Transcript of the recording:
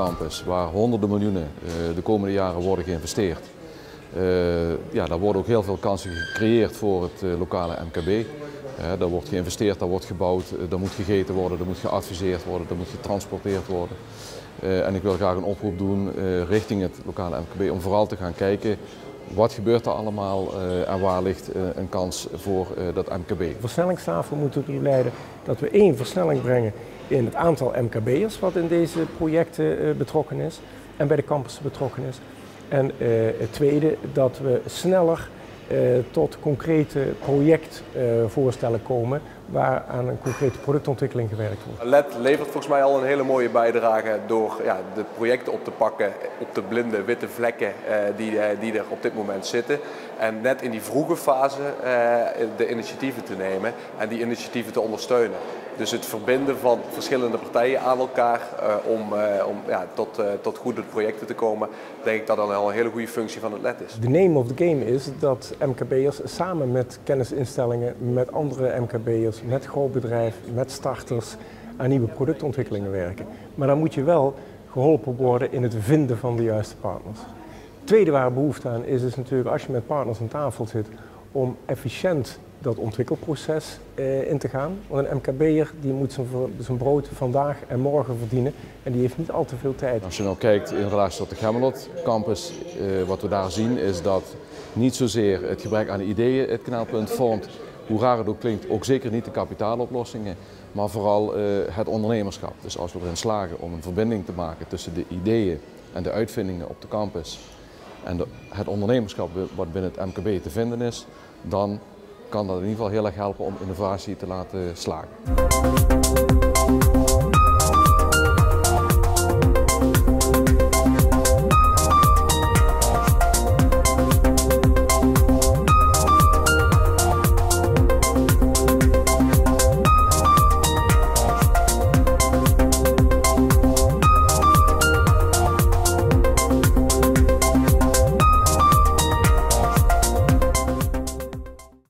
campus, waar honderden miljoenen de komende jaren worden geïnvesteerd. Ja, daar worden ook heel veel kansen gecreëerd voor het lokale MKB. Daar wordt geïnvesteerd, daar wordt gebouwd, daar moet gegeten worden, daar moet geadviseerd worden, daar moet getransporteerd worden. En ik wil graag een oproep doen richting het lokale MKB om vooral te gaan kijken wat gebeurt er allemaal en waar ligt een kans voor dat MKB. De versnellingstafel moet ertoe leiden dat we één versnelling brengen in het aantal MKB'ers wat in deze projecten betrokken is en bij de campus betrokken is. En het tweede, dat we sneller tot concrete projectvoorstellen komen waar aan een concrete productontwikkeling gewerkt wordt. LED levert volgens mij al een hele mooie bijdrage door de projecten op te pakken op de blinde witte vlekken die er op dit moment zitten. En net in die vroege fase de initiatieven te nemen en die initiatieven te ondersteunen. Dus het verbinden van verschillende partijen aan elkaar om tot goede projecten te komen, denk ik dat dat al een hele goede functie van het LED is. De name of the game is dat MKB'ers samen met kennisinstellingen, met andere MKB'ers, met grootbedrijven, met starters aan nieuwe productontwikkelingen werken. Maar dan moet je wel geholpen worden in het vinden van de juiste partners. Het tweede waar behoefte aan is natuurlijk als je met partners aan tafel zit om efficiënt dat ontwikkelproces in te gaan. Want een MKB'er die moet zijn brood vandaag en morgen verdienen en die heeft niet al te veel tijd. Als je nou kijkt in relatie tot de Gemmelot campus, wat we daar zien is dat niet zozeer het gebrek aan ideeën het knelpunt vormt, hoe raar het ook klinkt, ook zeker niet de kapitaaloplossingen, maar vooral het ondernemerschap. Dus als we erin slagen om een verbinding te maken tussen de ideeën en de uitvindingen op de campus en het ondernemerschap wat binnen het MKB te vinden is, dan kan dat in ieder geval heel erg helpen om innovatie te laten slagen.